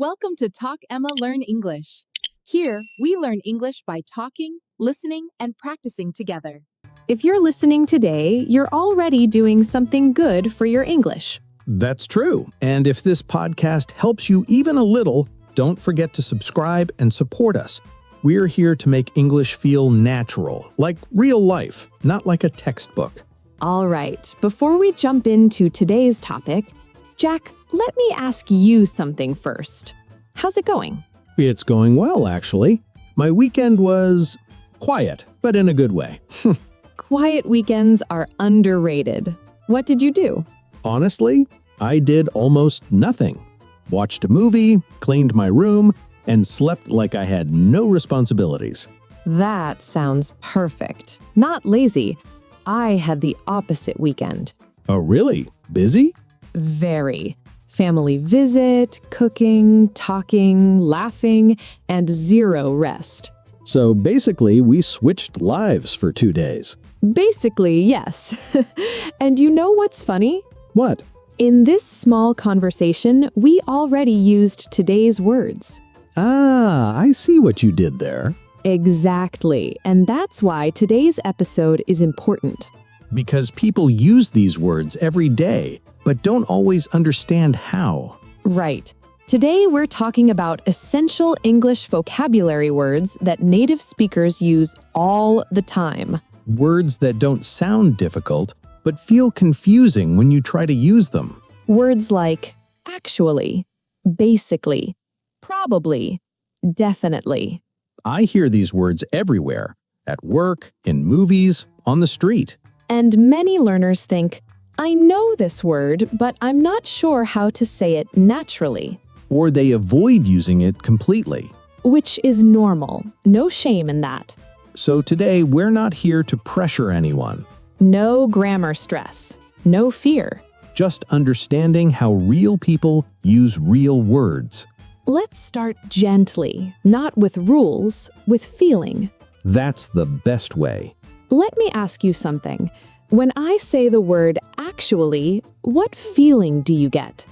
Welcome to Talk Emma Learn English. Here, we learn English by talking, listening, and practicing together. If you're listening today, you're already doing something good for your English. That's true. And if this podcast helps you even a little, don't forget to subscribe and support us. We're here to make English feel natural, like real life, not like a textbook. All right, before we jump into today's topic, Jack, let me ask you something first. How's it going? It's going well, actually. My weekend was quiet, but in a good way. Quiet weekends are underrated. What did you do? Honestly, I did almost nothing. Watched a movie, cleaned my room, and slept like I had no responsibilities. That sounds perfect. Not lazy. I had the opposite weekend. Oh, really? Busy? Very. Family visit, cooking, talking, laughing, and zero rest. So basically, we switched lives for 2 days. Basically, yes. And you know what's funny? What? In this small conversation, we already used today's words. Ah, I see what you did there. Exactly. And that's why today's episode is important. Because people use these words every day, but don't always understand how. Right. Today we're talking about essential English vocabulary words that native speakers use all the time. Words that don't sound difficult, but feel confusing when you try to use them. Words like actually, basically, probably, definitely. I hear these words everywhere, at work, in movies, on the street. And many learners think, I know this word, but I'm not sure how to say it naturally. Or they avoid using it completely. Which is normal. No shame in that. So today, we're not here to pressure anyone. No grammar stress. No fear. Just understanding how real people use real words. Let's start gently, not with rules, with feeling. That's the best way. Let me ask you something. When I say the word actually, what feeling do you get?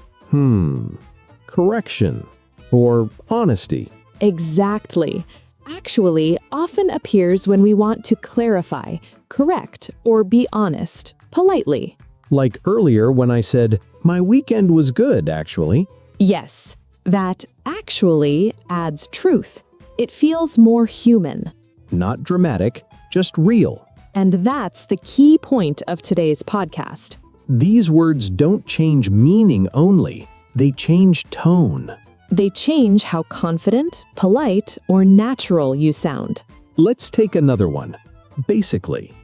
Correction. Or honesty. Exactly. Actually often appears when we want to clarify, correct, or be honest, politely. Like earlier when I said, my weekend was good, actually. Yes, that actually adds truth. It feels more human. Not dramatic, just real. And that's the key point of today's podcast. These words don't change meaning only, they change tone. They change how confident, polite, or natural you sound. Let's take another one. Basically.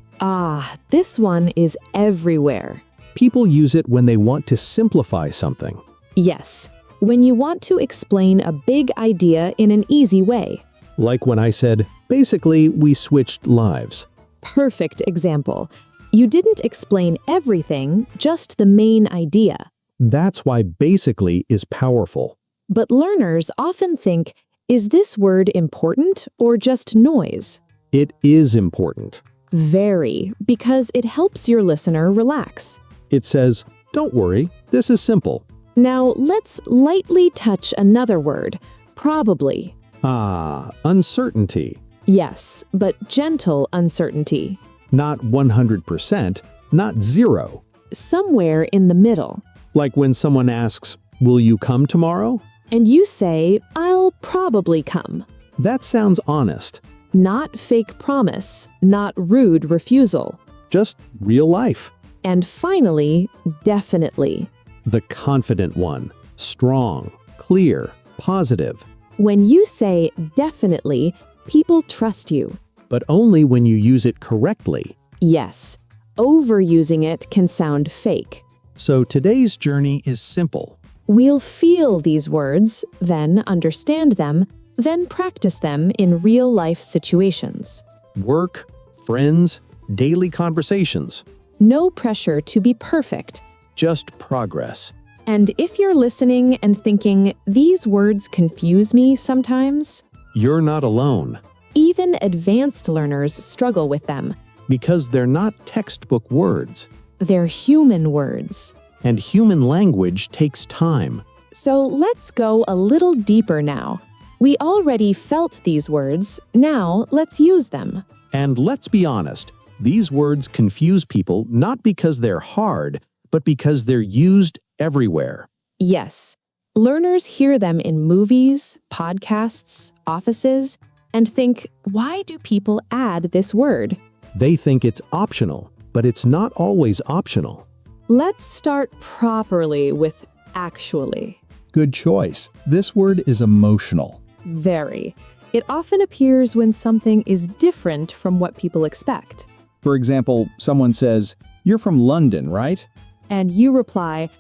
This one is everywhere. People use it when they want to simplify something. Yes, when you want to explain a big idea in an easy way. Like when I said, basically, we switched lives. Perfect example. You didn't explain everything, just the main idea. That's why basically is powerful. But learners often think, is this word important or just noise? It is important. Very, because it helps your listener relax. It says, don't worry, this is simple. Now let's lightly touch another word, probably. Uncertainty. Yes, but gentle uncertainty. Not 100%, not zero. Somewhere in the middle. Like when someone asks, will you come tomorrow? And you say, I'll probably come. That sounds honest. Not fake promise, not rude refusal. Just real life. And finally, definitely. The confident one. Strong, clear, positive. When you say definitely, people trust you. But only when you use it correctly. Yes, overusing it can sound fake. So today's journey is simple. We'll feel these words, then understand them, then practice them in real-life situations. Work, friends, daily conversations. No pressure to be perfect. Just progress. And if you're listening and thinking, these words confuse me sometimes, You're not alone. even advanced learners struggle with them. Because they're not textbook words. They're human words. And human language takes time. So let's go a little deeper now. We already felt these words, now let's use them. And let's be honest, these words confuse people not because they're hard, but because they're used everywhere. Yes, learners hear them in movies, podcasts, offices, and think, why do people add this word? They think it's optional, but it's not always optional. Let's start properly with actually. Good choice. This word is emotional. Very. It often appears when something is different from what people expect. For example, someone says, "You're from London, right?" And you reply,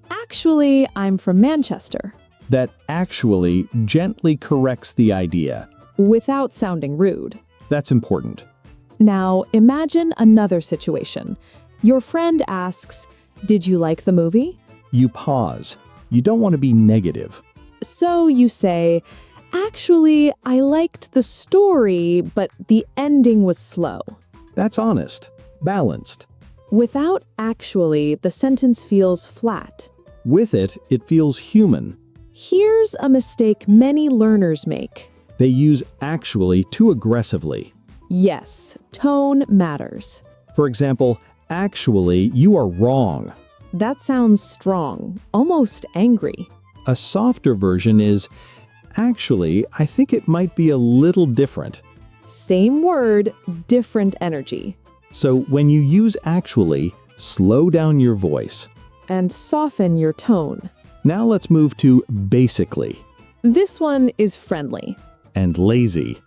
actually, I'm from Manchester, That actually gently corrects the idea. without sounding rude. That's important. Now, imagine another situation. Your friend asks, did you like the movie? You pause. You don't want to be negative. So you say, actually, I liked the story, but the ending was slow. That's honest, balanced. Without actually, the sentence feels flat. With it, it feels human. Here's a mistake many learners make. They use actually too aggressively. Yes, tone matters. For example, actually, you are wrong. That sounds strong, almost angry. A softer version is, actually, I think it might be a little different. Same word, different energy. So when you use actually, slow down your voice. And soften your tone. Now let's move to basically This one is friendly. and lazy.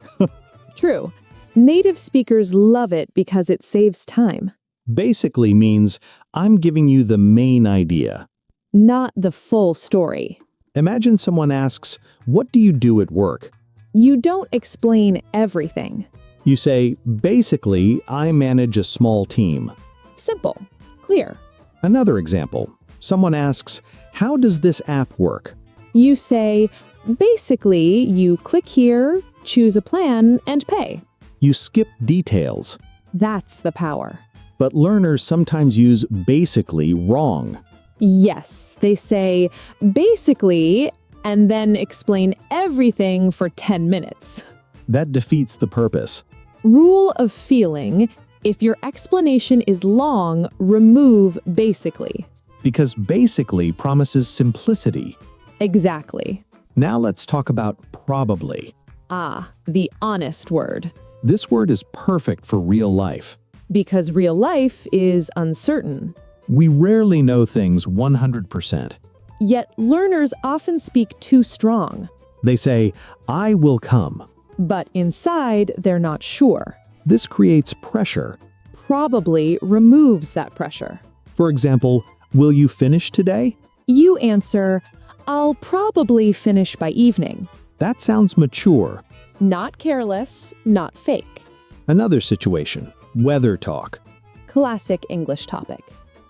True. Native speakers love it because it saves time. Basically means I'm giving you the main idea. Not the full story. Imagine someone asks, "What do you do at work?" You don't explain everything. You say, "Basically, I manage a small team." Simple. Clear. Another example. Someone asks, "How does this app work?" You say, basically, you click here, choose a plan, and pay. You skip details. That's the power. But learners sometimes use basically wrong. Yes, they say, basically, and then explain everything for 10 minutes. That defeats the purpose. Rule of feeling, if your explanation is long, remove basically. Because basically promises simplicity. Exactly. Now let's talk about probably. Ah, the honest word. This word is perfect for real life. Because real life is uncertain. We rarely know things 100%. Yet learners often speak too strong. They say, "I will come." But inside, they're not sure. This creates pressure. Probably removes that pressure. For example, "Will you finish today?" You answer, I'll probably finish by evening. That sounds mature. Not careless, not fake. Another situation, weather talk. Classic English topic.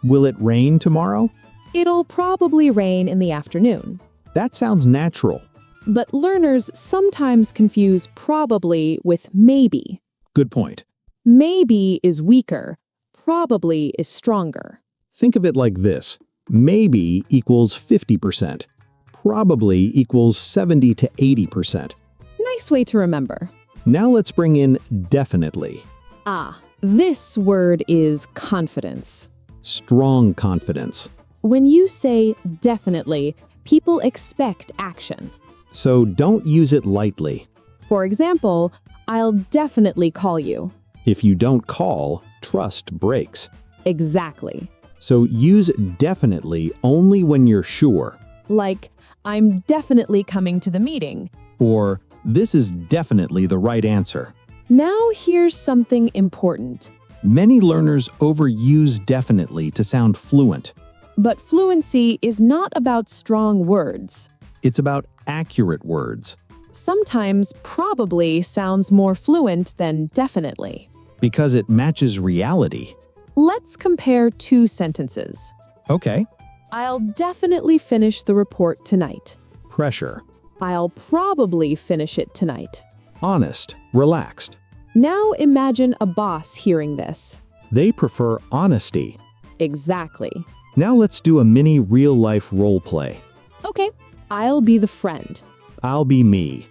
"Will it rain tomorrow?" It'll probably rain in the afternoon. That sounds natural. But learners sometimes confuse probably with maybe. Good point. Maybe is weaker, probably is stronger. Think of it like this. Maybe equals 50%. Probably equals 70 to 80%. Nice way to remember. Now let's bring in definitely. Ah, this word is confidence. Strong confidence. When you say definitely, people expect action. So don't use it lightly. For example, I'll definitely call you. If you don't call, trust breaks. Exactly. So use definitely only when you're sure. Like, I'm definitely coming to the meeting. Or, this is definitely the right answer. Now here's something important. Many learners overuse definitely to sound fluent. But fluency is not about strong words. It's about accurate words. Sometimes probably sounds more fluent than definitely. Because it matches reality. Let's compare two sentences. Okay. I'll definitely finish the report tonight. Pressure. I'll probably finish it tonight. Honest. Relaxed. Now imagine a boss hearing this. They prefer honesty. Exactly. Now let's do a mini real-life role play. Okay, I'll be the friend. I'll be me.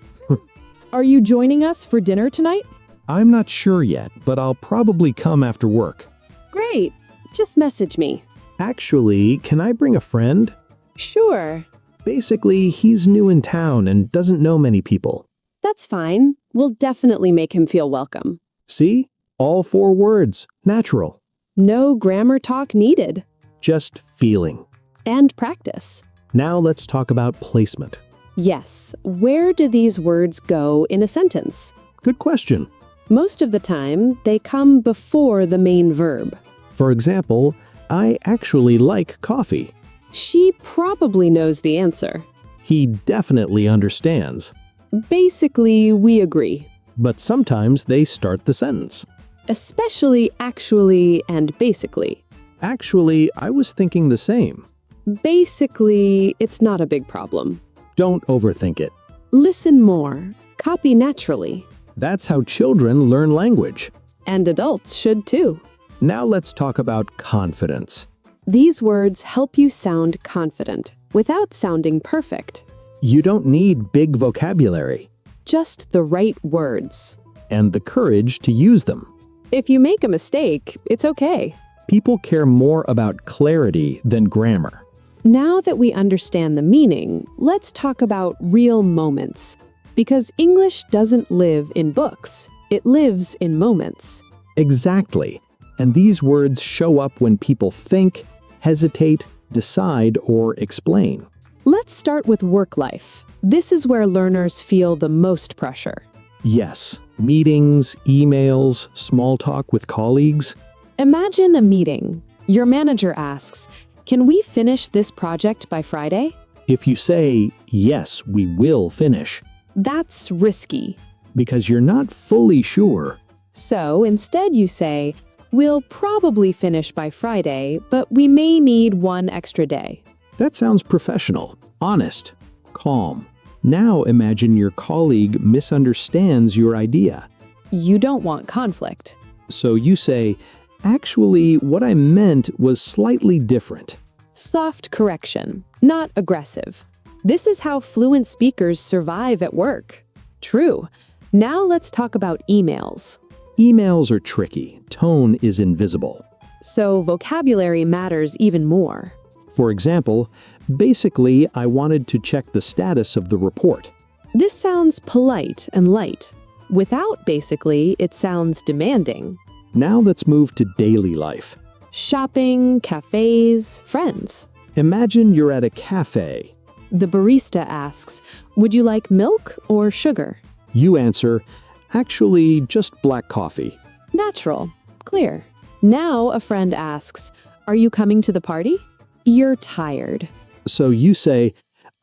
Are you joining us for dinner tonight? I'm not sure yet, but I'll probably come after work. Great. Just message me. Actually, can I bring a friend? Sure. Basically, he's new in town and doesn't know many people. That's fine. We'll definitely make him feel welcome. See? All 4 words. Natural. No grammar talk needed. Just feeling. And practice. Now let's talk about placement. Yes. Where do these words go in a sentence? Good question. Most of the time, they come before the main verb. For example, I actually like coffee. She probably knows the answer. He definitely understands. Basically, we agree. But sometimes they start the sentence. Especially actually and basically. Actually, I was thinking the same. Basically, it's not a big problem. Don't overthink it. Listen more. Copy naturally. That's how children learn language. And adults should too. Now let's talk about confidence. These words help you sound confident without sounding perfect. You don't need big vocabulary Just the right words. and the courage to use them. If you make a mistake, it's okay. People care more about clarity than grammar. Now that we understand the meaning, let's talk about real moments. Because English doesn't live in books, it lives in moments. Exactly. And these words show up when people think, hesitate, decide, or explain. Let's start with work life. This is where learners feel the most pressure. Yes, meetings, emails, small talk with colleagues. Imagine a meeting. Your manager asks, "Can we finish this project by Friday?" If you say, yes, we will finish, That's risky. because you're not fully sure, So instead you say, "We'll probably finish by Friday, but we may need one extra day." that sounds professional, honest, calm. Now imagine your colleague misunderstands your idea. You don't want conflict. So you say, actually, what I meant was slightly different. Soft correction, not aggressive. This is how fluent speakers survive at work. True. Now let's talk about emails. Emails are tricky. Tone is invisible. So vocabulary matters even more. For example, basically, I wanted to check the status of the report. This sounds polite and light. Without basically, it sounds demanding. Now let's move to daily life. Shopping, cafes, friends. Imagine you're at a cafe. The barista asks, "Would you like milk or sugar?" You answer, actually, just black coffee. Natural. Clear. Now a friend asks, "Are you coming to the party?" You're tired. So you say,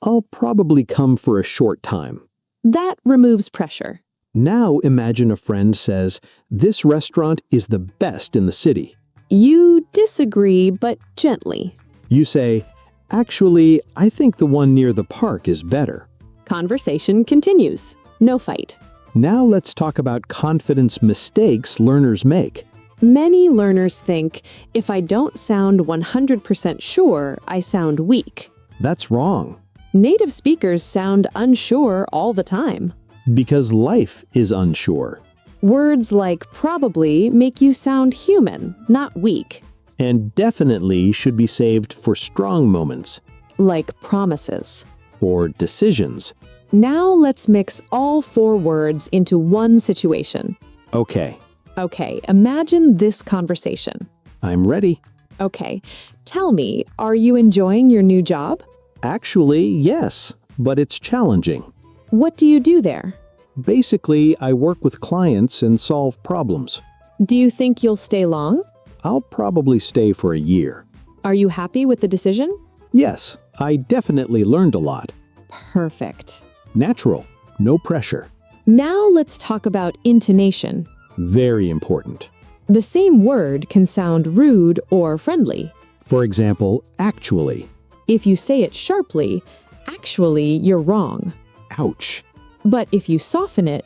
I'll probably come for a short time. That removes pressure. Now imagine a friend says, this restaurant is the best in the city. You disagree, but gently. You say, actually, I think the one near the park is better. Conversation continues. No fight. Now let's talk about confidence mistakes learners make. Many learners think, if I don't sound 100% sure, I sound weak. That's wrong, Native speakers sound unsure all the time. because life is unsure. Words like probably make you sound human, not weak. And definitely should be saved for strong moments Like promises. or decisions. Now let's mix all 4 words into one situation. Okay, Okay, imagine this conversation. I'm ready. Okay, tell me, are you enjoying your new job? Actually, yes, but it's challenging. What do you do there? Basically, I work with clients and solve problems. Do you think you'll stay long? I'll probably stay for a year. Are you happy with the decision? Yes, I definitely learned a lot. Perfect. Natural, no pressure. Now let's talk about intonation. Very important. The same word can sound rude or friendly. For example, actually. If you say it sharply, actually, you're wrong. Ouch. But if you soften it,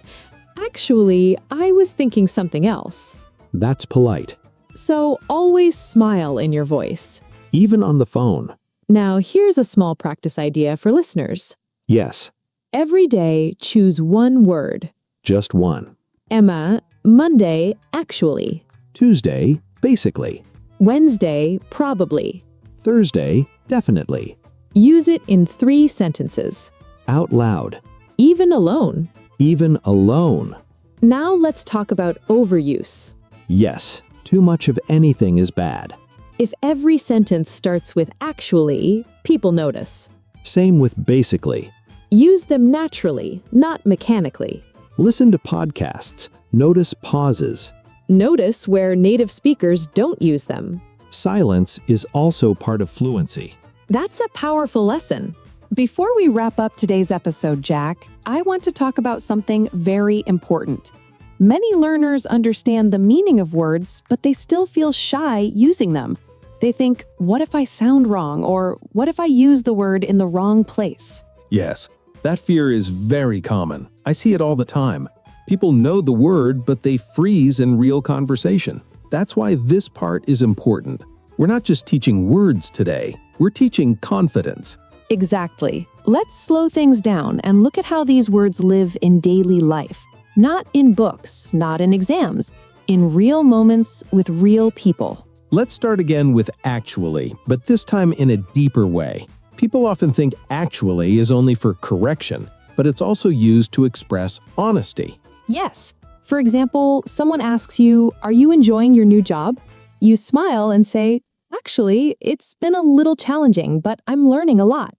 actually, I was thinking something else. That's polite. So always smile in your voice. Even on the phone. Now, here's a small practice idea for listeners. Yes, Every day, choose one word. just one. Emma, Monday, actually. Tuesday, basically. Wednesday, probably. Thursday, definitely. Use it in 3 sentences. Out loud. Even alone. Even alone. Now let's talk about overuse. Yes, too much of anything is bad. If every sentence starts with actually, people notice. Same with basically. Use them naturally, not mechanically. Listen to podcasts. Notice pauses. Notice where native speakers don't use them. Silence is also part of fluency. That's a powerful lesson. Before we wrap up today's episode, Jack, I want to talk about something very important. Many learners understand the meaning of words, but they still feel shy using them. They think, what if I sound wrong? Or what if I use the word in the wrong place? Yes, that fear is very common. I see it all the time. People know the word, but they freeze in real conversation. That's why this part is important. We're not just teaching words today, we're teaching confidence. Exactly. Let's slow things down and look at how these words live in daily life. Not in books, not in exams, in real moments with real people. Let's start again with actually, but this time in a deeper way. People often think actually is only for correction, but it's also used to express honesty. Yes. For example, someone asks you, "Are you enjoying your new job?" You smile and say, "Actually, it's been a little challenging, but I'm learning a lot."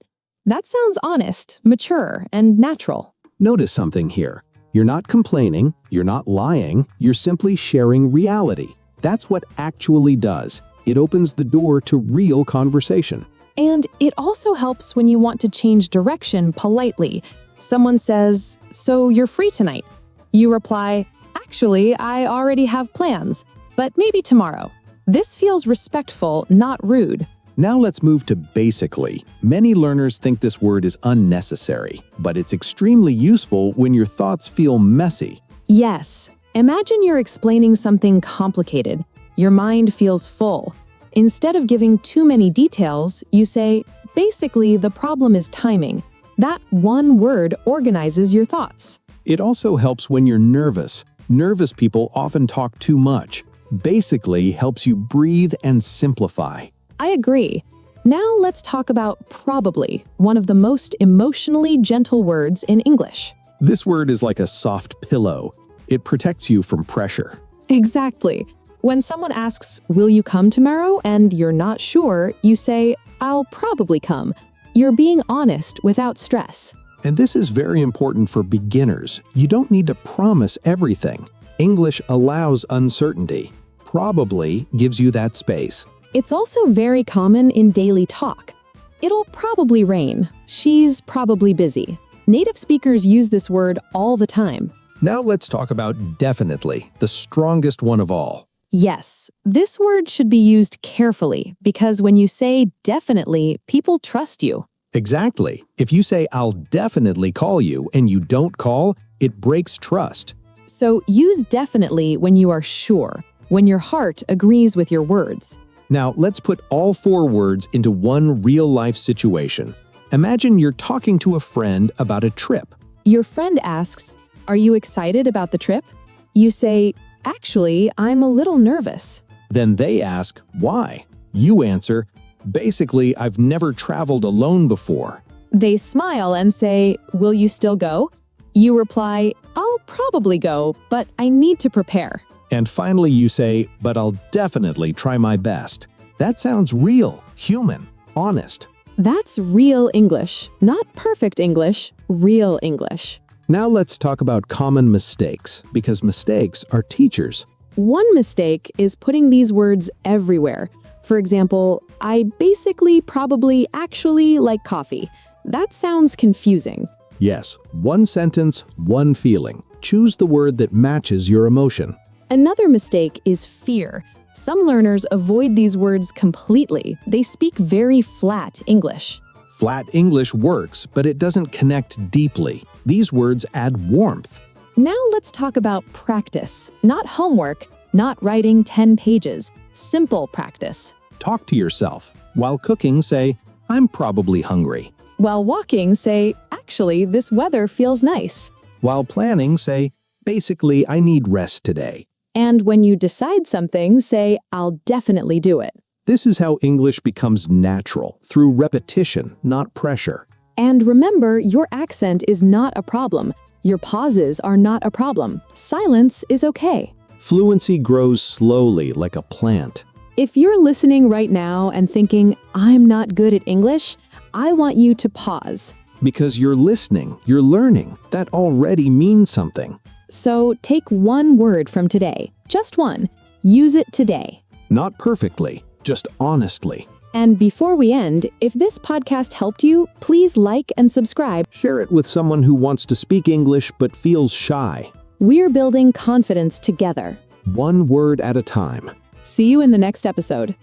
That sounds honest, mature, and natural. Notice something here. You're not complaining, you're not lying, you're simply sharing reality. That's what actually does. It opens the door to real conversation. And it also helps when you want to change direction politely. Someone says, "So you're free tonight?" You reply, "Actually, I already have plans, but maybe tomorrow." This feels respectful, not rude. Now let's move to basically. Many learners think this word is unnecessary, but it's extremely useful when your thoughts feel messy. Yes. Imagine you're explaining something complicated. Your mind feels full. Instead of giving too many details, you say, "Basically, the problem is timing." That one word organizes your thoughts. It also helps when you're nervous. Nervous people often talk too much. Basically helps you breathe and simplify. I agree. Now let's talk about probably, one of the most emotionally gentle words in English. This word is like a soft pillow. It protects you from pressure. Exactly. When someone asks, "Will you come tomorrow?" and you're not sure, you say, "I'll probably come." You're being honest without stress. And this is very important for beginners. You don't need to promise everything. English allows uncertainty. Probably gives you that space. It's also very common in daily talk. "It'll probably rain." "She's probably busy." Native speakers use this word all the time. Now let's talk about definitely, the strongest one of all. Yes, this word should be used carefully because when you say definitely, people trust you. Exactly. If you say, "I'll definitely call you," and you don't call, it breaks trust. So use definitely when you are sure, when your heart agrees with your words. Now, let's put all 4 words into one real-life situation. Imagine you're talking to a friend about a trip. Your friend asks, "Are you excited about the trip?" You say, "Actually, I'm a little nervous." Then they ask, "Why?" You answer, "Basically, I've never traveled alone before." They smile and say, "Will you still go?" You reply, "I'll probably go, but I need to prepare." And finally you say, "But I'll definitely try my best." That sounds real, human, honest. That's real English, not perfect English, real English. Now let's talk about common mistakes, because mistakes are teachers. One mistake is putting these words everywhere. For example, "I basically, probably, actually like coffee." That sounds confusing. Yes, one sentence, one feeling. Choose the word that matches your emotion. Another mistake is fear. Some learners avoid these words completely. They speak very flat English. Flat English works, but it doesn't connect deeply. These words add warmth. Now let's talk about practice. Not homework, not writing 10 pages. Simple practice. Talk to yourself. While cooking, say, I'm probably hungry. While walking, say, actually, this weather feels nice. While planning, say, basically, I need rest today. And when you decide something, say, I'll definitely do it. This is how English becomes natural, through repetition, not pressure. And remember, your accent is not a problem. Your pauses are not a problem. Silence is okay. Fluency grows slowly like a plant. If you're listening right now and thinking, I'm not good at English, I want you to pause. Because you're listening, you're learning. That already means something. So take one word from today, just one. Use it today. Not perfectly, just honestly. And before we end, if this podcast helped you, please like and subscribe. Share it with someone who wants to speak English but feels shy. We're building confidence together. One word at a time. See you in the next episode.